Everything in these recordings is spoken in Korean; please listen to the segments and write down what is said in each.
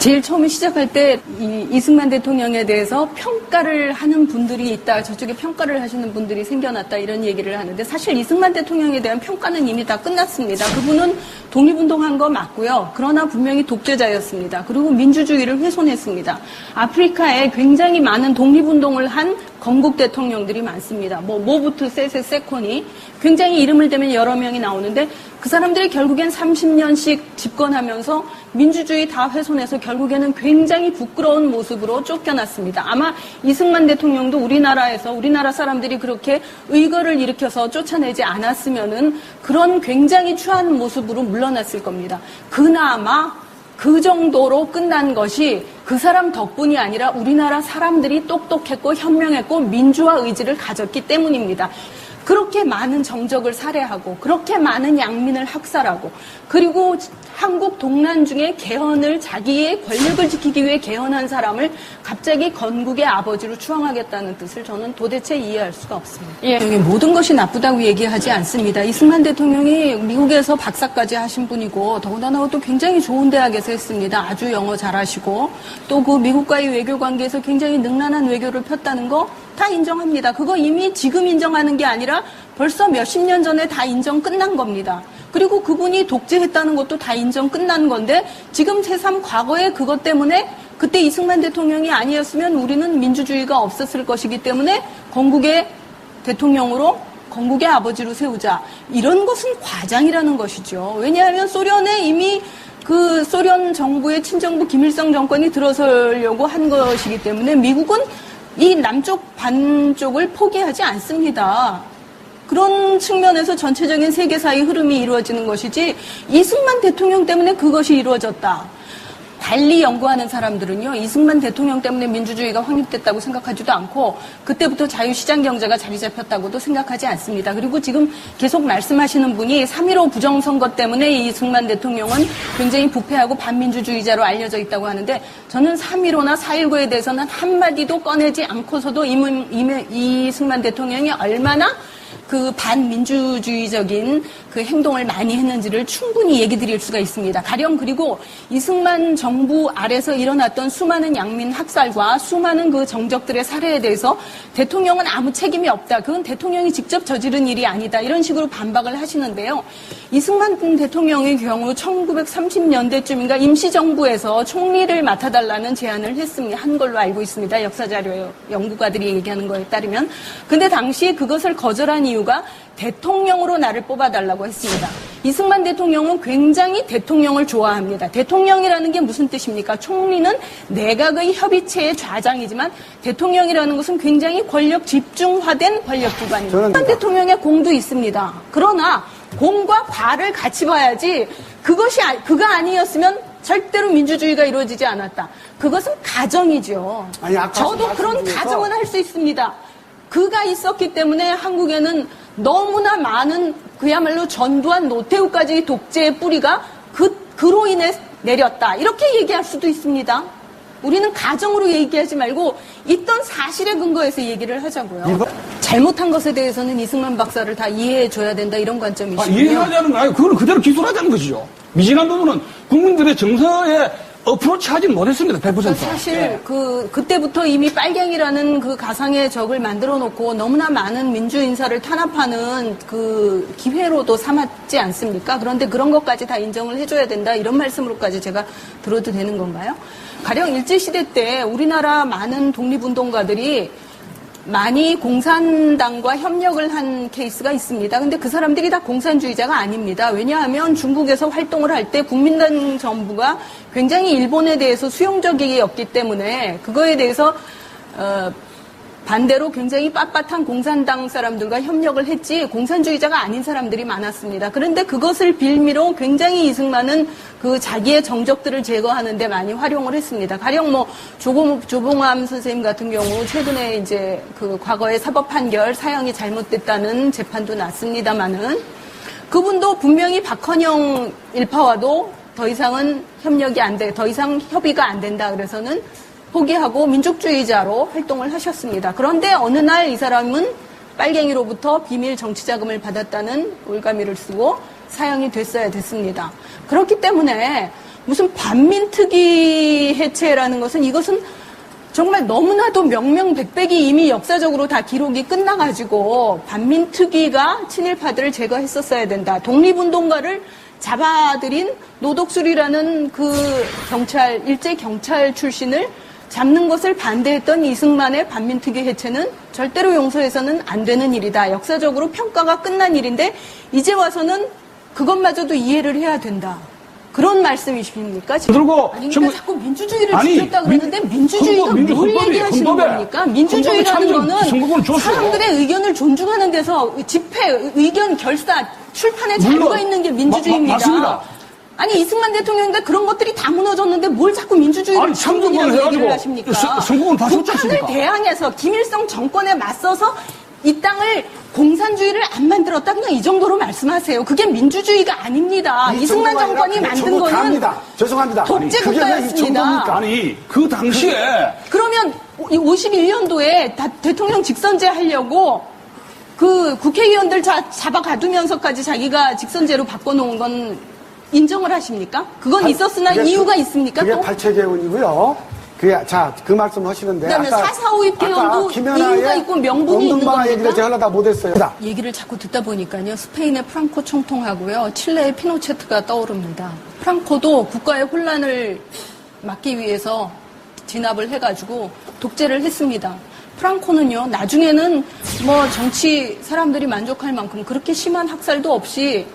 제일 처음에 시작할 때 이승만 대통령에 대해서 평가를 하는 분들이 있다. 저쪽에 평가를 하시는 분들이 생겨났다. 이런 얘기를 하는데 사실 이승만 대통령에 대한 평가는 이미 다 끝났습니다. 그분은 독립운동한 거 맞고요. 그러나 분명히 독재자였습니다. 그리고 민주주의를 훼손했습니다. 아프리카에 굉장히 많은 독립운동을 한 건국 대통령들이 많습니다. 모부투 세세 세코니 굉장히 이름을 대면 여러 명이 나오는데 그 사람들이 결국엔 30년씩 집권하면서 민주주의 다 훼손해서 결국에는 굉장히 부끄러운 모습으로 쫓겨났습니다. 아마 이승만 대통령도 우리나라에서 우리나라 사람들이 그렇게 의거를 일으켜서 쫓아내지 않았으면은 그런 굉장히 추한 모습으로 물러났을 겁니다. 그나마 그 정도로 끝난 것이 그 사람 덕분이 아니라 우리나라 사람들이 똑똑했고 현명했고 민주화 의지를 가졌기 때문입니다. 그렇게 많은 정적을 살해하고 그렇게 많은 양민을 학살하고 그리고 한국 동란 중에 개헌을 자기의 권력을 지키기 위해 개헌한 사람을 갑자기 건국의 아버지로 추앙하겠다는 뜻을 저는 도대체 이해할 수가 없습니다. 예. 모든 것이 나쁘다고 얘기하지 않습니다. 이승만 대통령이 미국에서 박사까지 하신 분이고 더군다나 또 굉장히 좋은 대학에서 했습니다. 아주 영어 잘하시고 또 그 미국과의 외교 관계에서 굉장히 능란한 외교를 폈다는 거 다 인정합니다. 그거 이미 지금 인정하는 게 아니라 벌써 몇십 년 전에 다 인정 끝난 겁니다. 그리고 그분이 독재했다는 것도 다 인정 끝난 건데 지금 새삼 과거에 그것 때문에 그때 이승만 대통령이 아니었으면 우리는 민주주의가 없었을 것이기 때문에 건국의 대통령으로 건국의 아버지로 세우자. 이런 것은 과장이라는 것이죠. 왜냐하면 소련에 이미 그 소련 정부의 친정부 김일성 정권이 들어서려고 한 것이기 때문에 미국은 이 남쪽 반쪽을 포기하지 않습니다. 그런 측면에서 전체적인 세계사의 흐름이 이루어지는 것이지 이승만 대통령 때문에 그것이 이루어졌다. 달리 연구하는 사람들은요. 이승만 대통령 때문에 민주주의가 확립됐다고 생각하지도 않고 그때부터 자유시장 경제가 자리 잡혔다고도 생각하지 않습니다. 그리고 지금 계속 말씀하시는 분이 3.15 부정선거 때문에 이승만 대통령은 굉장히 부패하고 반민주주의자로 알려져 있다고 하는데 저는 3.15나 4.19에 대해서는 한마디도 꺼내지 않고서도 이승만 대통령이 얼마나 그 반민주주의적인 그 행동을 많이 했는지를 충분히 얘기 드릴 수가 있습니다. 가령 그리고 이승만 정부 아래서 일어났던 수많은 양민 학살과 수많은 그 정적들의 살해에 대해서 대통령은 아무 책임이 없다. 그건 대통령이 직접 저지른 일이 아니다. 이런 식으로 반박을 하시는데요. 이승만 대통령의 경우 1930년대쯤인가 임시정부에서 총리를 맡아달라는 제안을 한 걸로 알고 있습니다. 역사자료 연구가들이 얘기하는 거에 따르면. 근데 당시 그것을 거절한 이유가 대통령으로 나를 뽑아달라고 했습니다. 이승만 대통령은 굉장히 대통령을 좋아합니다. 대통령이라는 게 무슨 뜻입니까? 총리는 내각의 협의체의 좌장이지만 대통령이라는 것은 굉장히 권력 집중화된 권력기관입니다. 이승만 대통령의 공도 있습니다. 그러나 공과 과를 같이 봐야지 그가 아니었으면 절대로 민주주의가 이루어지지 않았다. 그것은 가정이죠. 저도 그런 가정은 할 수 있습니다. 그가 있었기 때문에 한국에는 너무나 많은 그야말로 전두환 노태우까지 독재의 뿌리가 그로 인해 내렸다. 이렇게 얘기할 수도 있습니다. 우리는 가정으로 얘기하지 말고 있던 사실에 근거해서 얘기를 하자고요. 잘못한 것에 대해서는 이승만 박사를 다 이해해줘야 된다 이런 관점이시군요. 이해하자는 거 아니고 그거는 그대로 기술하자는 것이죠. 미진한 부분은 국민들의 정서에 어프로치 하진 못했습니다. 100%. 사실 그때부터 이미 빨갱이라는 그 가상의 적을 만들어 놓고 너무나 많은 민주 인사를 탄압하는 그 기회로도 삼았지 않습니까? 그런데 그런 것까지 다 인정을 해줘야 된다 이런 말씀으로까지 제가 들어도 되는 건가요? 가령 일제시대 때 우리나라 많은 독립운동가들이 많이 공산당과 협력을 한 케이스가 있습니다. 근데 그 사람들이 다 공산주의자가 아닙니다. 왜냐하면 중국에서 활동을 할 때 국민당 정부가 굉장히 일본에 대해서 수용적이었기 때문에 그거에 대해서 반대로 굉장히 빳빳한 공산당 사람들과 협력을 했지 공산주의자가 아닌 사람들이 많았습니다. 그런데 그것을 빌미로 굉장히 이승만은 그 자기의 정적들을 제거하는 데 많이 활용을 했습니다. 가령 조봉암 선생님 같은 경우 최근에 이제 그 과거의 사법 판결 사형이 잘못됐다는 재판도 났습니다만은 그분도 분명히 박헌영 일파와도 더 이상은 더 이상 협의가 안 된다 그래서는 포기하고 민족주의자로 활동을 하셨습니다. 그런데 어느 날 이 사람은 빨갱이로부터 비밀 정치자금을 받았다는 올가미를 쓰고 사형이 됐습니다. 그렇기 때문에 무슨 반민특위 해체라는 것은 이것은 정말 너무나도 명명백백이 이미 역사적으로 다 기록이 끝나가지고 반민특위가 친일파들을 제거했었어야 된다. 독립운동가를 잡아들인 노독술이라는 그 경찰, 일제 경찰 출신을 잡는 것을 반대했던 이승만의 반민특위 해체는 절대로 용서해서는 안 되는 일이다. 역사적으로 평가가 끝난 일인데 이제 와서는 그것마저도 이해를 해야 된다. 그런 말씀이십니까? 그리고 아니, 그러니까 자꾸 민주주의를 지켰다 그러는데 민주주의가 헌법, 뭘 헌법에, 얘기하시는 헌법에, 겁니까? 민주주의라는 거는 줬어요. 사람들의 의견을 존중하는 데서 집회, 의견 결사, 출판의 자유가 있는 게 민주주의입니다. 맞습니다. 아니 이승만 대통령인가 그런 것들이 다 무너졌는데 뭘 자꾸 민주주의를 지키느냐고 얘기를 하십니까? 선거권 다 줬지 북한을 않습니까? 대항해서 김일성 정권에 맞서서 이 땅을 공산주의를 안 만들었다 그냥 이 정도로 말씀하세요. 그게 민주주의가 아닙니다. 이승만 정권이 만든 거는 죄송합니다. 독재 그게 왜 이 국가였습니다. 정도입니까? 아니, 그 당시에 그러면 51년도에 대통령 직선제 하려고 그 국회의원들 잡아가두면서까지 자기가 직선제로 바꿔놓은 건 인정을 하십니까? 그건 있었으나 이유가 있습니까? 그게 또? 발췌개헌이고요. 그 말씀 하시는데. 그다음에 4.45 개헌도 이유가 있고 명분이 있는 겁니까? 얘기를 제가 하려다 못했어요. 얘기를 자꾸 듣다 보니까요. 스페인의 프랑코 총통하고요. 칠레의 피노체트가 떠오릅니다. 프랑코도 국가의 혼란을 막기 위해서 진압을 해가지고 독재를 했습니다. 프랑코는요. 나중에는 뭐 정치 사람들이 만족할 만큼 그렇게 심한 학살도 없이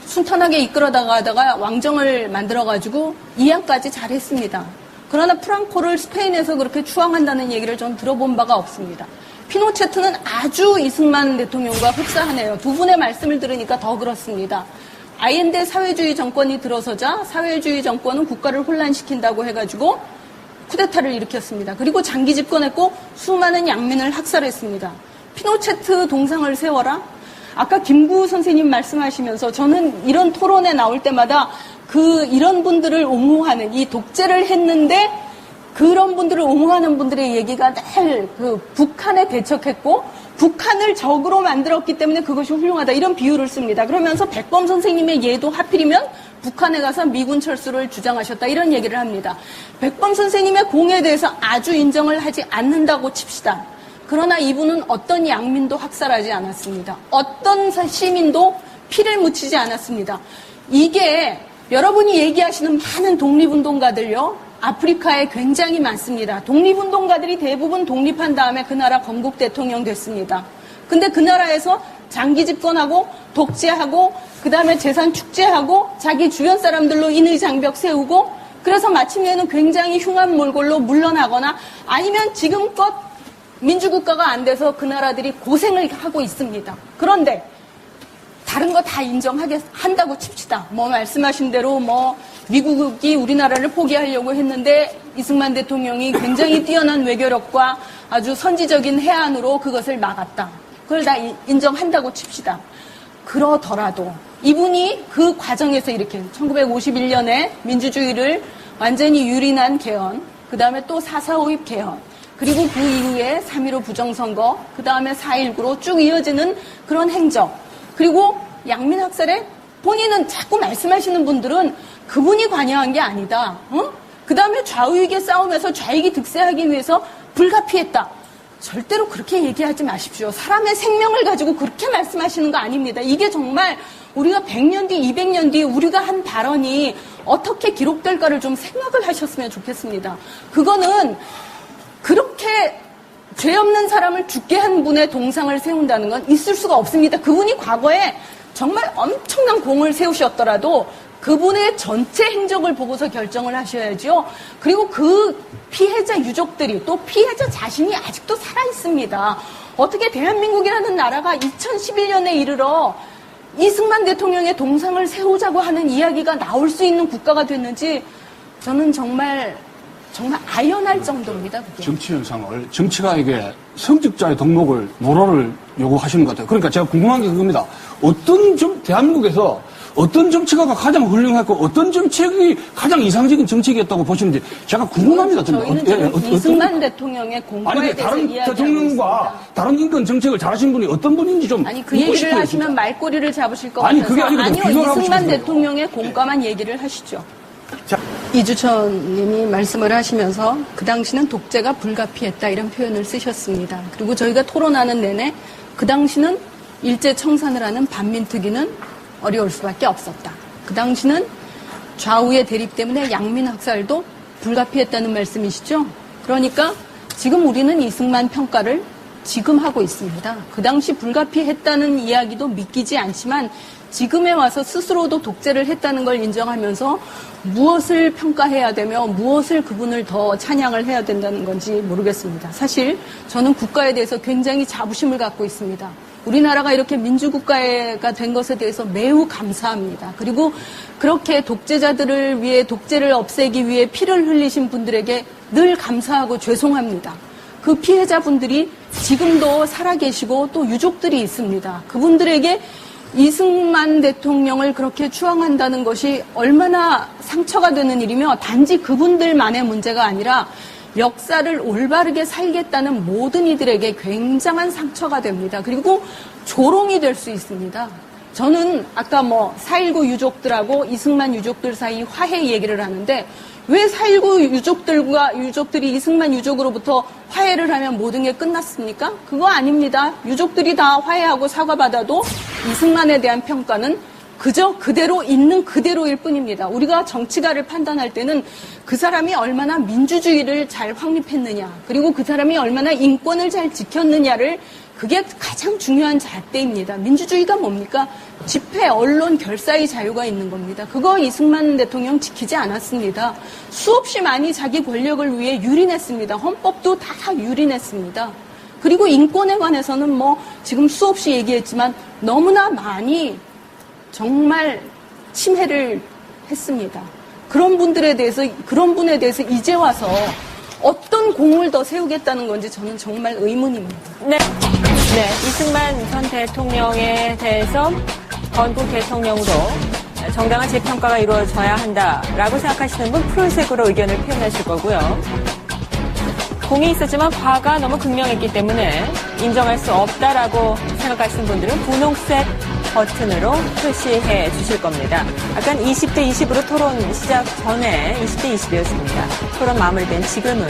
순탄하게 이끌어다가다가 왕정을 만들어가지고 이양까지 잘했습니다. 그러나 프랑코를 스페인에서 그렇게 추앙한다는 얘기를 전 들어본 바가 없습니다. 피노체트는 아주 이승만 대통령과 흡사하네요. 두 분의 말씀을 들으니까 더 그렇습니다. 아옌데 사회주의 정권이 들어서자 사회주의 정권은 국가를 혼란시킨다고 해가지고 쿠데타를 일으켰습니다. 그리고 장기 집권했고 수많은 양민을 학살했습니다. 피노체트 동상을 세워라? 아까 김구 선생님 말씀하시면서 저는 이런 토론에 나올 때마다 이런 분들을 옹호하는 이 독재를 했는데 그런 분들을 옹호하는 분들의 얘기가 늘 북한에 대척했고 북한을 적으로 만들었기 때문에 그것이 훌륭하다 이런 비유를 씁니다. 그러면서 백범 선생님의 예도 하필이면 북한에 가서 미군 철수를 주장하셨다 이런 얘기를 합니다. 백범 선생님의 공에 대해서 아주 인정을 하지 않는다고 칩시다. 그러나 이분은 어떤 양민도 학살하지 않았습니다. 어떤 시민도 피를 묻히지 않았습니다. 이게 여러분이 얘기하시는 많은 독립운동가들요. 아프리카에 굉장히 많습니다. 독립운동가들이 대부분 독립한 다음에 그 나라 건국 대통령 됐습니다. 근데 그 나라에서 장기 집권하고 독재하고 그 다음에 재산 축제하고 자기 주변 사람들로 인의 장벽 세우고 그래서 마침내는 굉장히 흉한 몰골로 물러나거나 아니면 지금껏 민주국가가 안 돼서 그 나라들이 고생을 하고 있습니다. 그런데 다른 거 다 인정한다고 칩시다. 뭐 말씀하신 대로 뭐 미국이 우리나라를 포기하려고 했는데 이승만 대통령이 굉장히 뛰어난 외교력과 아주 선지적인 해안으로 그것을 막았다. 그걸 다 인정한다고 칩시다. 그러더라도 이분이 그 과정에서 이렇게 1951년에 민주주의를 완전히 유린한 개헌, 그 다음에 또 4.45 개헌, 그리고 그 이후에 3.15 부정선거, 그 다음에 4.19로 쭉 이어지는 그런 행적, 그리고 양민 학살에 본인은 자꾸 말씀하시는 분들은 그분이 관여한 게 아니다. 그 다음에 좌우익의 싸움에서 좌익이 득세하기 위해서 불가피했다. 절대로 그렇게 얘기하지 마십시오. 사람의 생명을 가지고 그렇게 말씀하시는 거 아닙니다. 이게 정말 우리가 100년 뒤, 200년 뒤 우리가 한 발언이 어떻게 기록될까를 좀 생각을 하셨으면 좋겠습니다. 그거는 그렇게 죄 없는 사람을 죽게 한 분의 동상을 세운다는 건 있을 수가 없습니다. 그분이 과거에 정말 엄청난 공을 세우셨더라도 그분의 전체 행적을 보고서 결정을 하셔야죠. 그리고 그 피해자 유족들이 또 피해자 자신이 아직도 살아있습니다. 어떻게 대한민국이라는 나라가 2011년에 이르러 이승만 대통령의 동상을 세우자고 하는 이야기가 나올 수 있는 국가가 됐는지 저는 정말 아연할 정도입니다. 그게. 정치 현상을 정치가 이게 성직자의 덕목을 모라를 요구하시는 것 같아요. 그러니까 제가 궁금한 게 그겁니다. 대한민국에서 어떤 정치가가 가장 훌륭했고 어떤 정책이 가장 이상적인 정책이었다고 보시는지 제가 궁금합니다. 저희는 지금 이승만 대통령의 공과에 대해서 다른 이야기하고 대통령과 있습니다. 다른 인권 정책을 잘하신 분이 어떤 분인지 좀 아니 그 얘기를 싶어요, 하시면 진짜. 말꼬리를 잡으실 것 아니, 같아서 그게 아니고 아니요 비교를 하고 이승만 싶어서요. 대통령의 공과만 얘기를 하시죠. 자, 이주천 님이 말씀을 하시면서 그 당시는 독재가 불가피했다 이런 표현을 쓰셨습니다. 그리고 저희가 토론하는 내내 그 당시는 일제청산을 하는 반민특위는 어려울 수밖에 없었다. 그 당시는 좌우의 대립 때문에 양민학살도 불가피했다는 말씀이시죠? 그러니까 지금 우리는 이승만 평가를 지금 하고 있습니다. 그 당시 불가피했다는 이야기도 믿기지 않지만 지금에 와서 스스로도 독재를 했다는 걸 인정하면서 무엇을 평가해야 되며 무엇을 그분을 더 찬양을 해야 된다는 건지 모르겠습니다. 사실 저는 국가에 대해서 굉장히 자부심을 갖고 있습니다. 우리나라가 이렇게 민주국가가 된 것에 대해서 매우 감사합니다. 그리고 그렇게 독재자들을 위해 독재를 없애기 위해 피를 흘리신 분들에게 늘 감사하고 죄송합니다. 그 피해자분들이 지금도 살아계시고 또 유족들이 있습니다. 그분들에게 이승만 대통령을 그렇게 추앙한다는 것이 얼마나 상처가 되는 일이며 단지 그분들만의 문제가 아니라 역사를 올바르게 살겠다는 모든 이들에게 굉장한 상처가 됩니다. 그리고 조롱이 될 수 있습니다. 저는 아까 4.19 유족들하고 이승만 유족들 사이 화해 얘기를 하는데 왜 4.19 유족들이 이승만 유족으로부터 화해를 하면 모든 게 끝났습니까? 그거 아닙니다. 유족들이 다 화해하고 사과받아도 이승만에 대한 평가는 그저 그대로 있는 그대로일 뿐입니다. 우리가 정치가를 판단할 때는 그 사람이 얼마나 민주주의를 잘 확립했느냐, 그리고 그 사람이 얼마나 인권을 잘 지켰느냐를 그게 가장 중요한 잣대입니다. 민주주의가 뭡니까? 집회, 언론, 결사의 자유가 있는 겁니다. 그거 이승만 대통령 지키지 않았습니다. 수없이 많이 자기 권력을 위해 유린했습니다. 헌법도 다 유린했습니다. 그리고 인권에 관해서는 지금 수없이 얘기했지만 너무나 많이 정말 침해를 했습니다. 그런 분에 대해서 이제 와서 어떤 공을 더 세우겠다는 건지 저는 정말 의문입니다. 네, 이승만 전 대통령에 대해서 건국 대통령으로 정당한 재평가가 이루어져야 한다라고 생각하시는 분 푸른색으로 의견을 표현하실 거고요. 공이 있었지만 과가 너무 극명했기 때문에 인정할 수 없다라고 생각하시는 분들은 분홍색 버튼으로 표시해 주실 겁니다. 아까 20대 20으로 토론 시작 전에 20대 20이었습니다. 토론 마무리된 지금은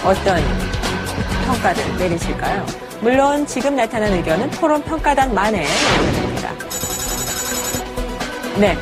어떤 평가를 내리실까요? 물론 지금 나타난 의견은 토론 평가단만의 의견입니다. 네.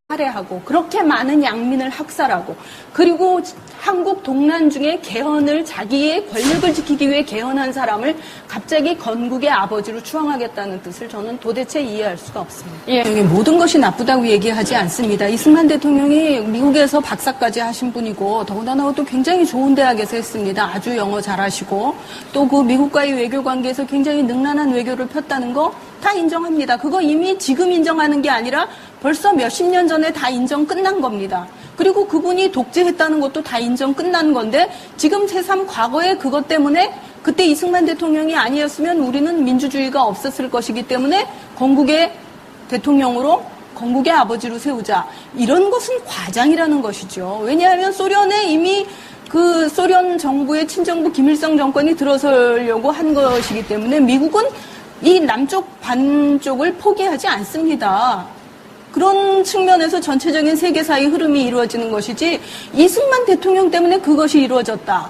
살해하고 그렇게 많은 양민을 학살하고 그리고 한국 동란 중에 개헌을 자기의 권력을 지키기 위해 개헌한 사람을 갑자기 건국의 아버지로 추앙하겠다는 뜻을 저는 도대체 이해할 수가 없습니다. 예. 모든 것이 나쁘다고 얘기하지 않습니다. 이승만 대통령이 미국에서 박사까지 하신 분이고 더군다나 또 굉장히 좋은 대학에서 했습니다. 아주 영어 잘하시고 또 그 미국과의 외교 관계에서 굉장히 능란한 외교를 폈다는 거 다 인정합니다. 그거 이미 지금 인정하는 게 아니라 벌써 몇십 년 전에 다 인정 끝난 겁니다. 그리고 그분이 독재했다는 것도 다 인정 끝난 건데 지금 새삼 과거에 그것 때문에 그때 이승만 대통령이 아니었으면 우리는 민주주의가 없었을 것이기 때문에 건국의 대통령으로 건국의 아버지로 세우자. 이런 것은 과장이라는 것이죠. 왜냐하면 소련에 이미 그 소련 정부의 친정부 김일성 정권이 들어서려고 한 것이기 때문에 미국은 이 남쪽 반쪽을 포기하지 않습니다. 그런 측면에서 전체적인 세계사의 흐름이 이루어지는 것이지 이승만 대통령 때문에 그것이 이루어졌다.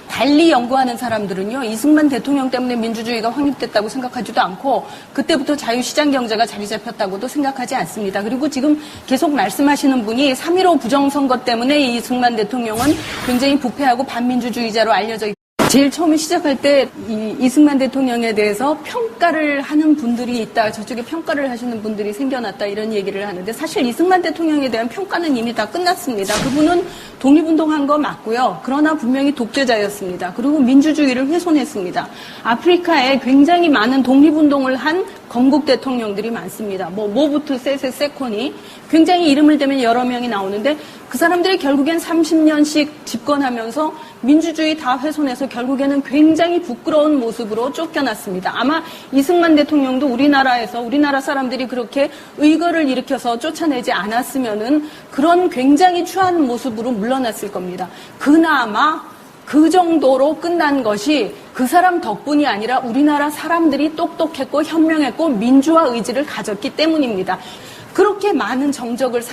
달리 연구하는 사람들은요. 이승만 대통령 때문에 민주주의가 확립됐다고 생각하지도 않고 그때부터 자유시장 경제가 자리 잡혔다고도 생각하지 않습니다. 그리고 지금 계속 말씀하시는 분이 3.15 부정선거 때문에 이승만 대통령은 굉장히 부패하고 반민주주의자로 알려져 있고 제일 처음에 시작할 때 이승만 대통령에 대해서 평가를 하는 분들이 있다. 저쪽에 평가를 하시는 분들이 생겨났다. 이런 얘기를 하는데 사실 이승만 대통령에 대한 평가는 이미 다 끝났습니다. 그분은 독립운동한 거 맞고요. 그러나 분명히 독재자였습니다. 그리고 민주주의를 훼손했습니다. 아프리카에 굉장히 많은 독립운동을 한 건국 대통령들이 많습니다. 모부투 세세 세코니 굉장히 이름을 대면 여러 명이 나오는데 그 사람들이 결국엔 30년씩 집권하면서 민주주의 다 훼손해서 결국에는 굉장히 부끄러운 모습으로 쫓겨났습니다. 아마 이승만 대통령도 우리나라 사람들이 그렇게 의거를 일으켜서 쫓아내지 않았으면은 그런 굉장히 추한 모습으로 물러났을 겁니다. 그나마 그 정도로 끝난 것이 그 사람 덕분이 아니라 우리나라 사람들이 똑똑했고 현명했고 민주화 의지를 가졌기 때문입니다. 그렇게 많은 정적을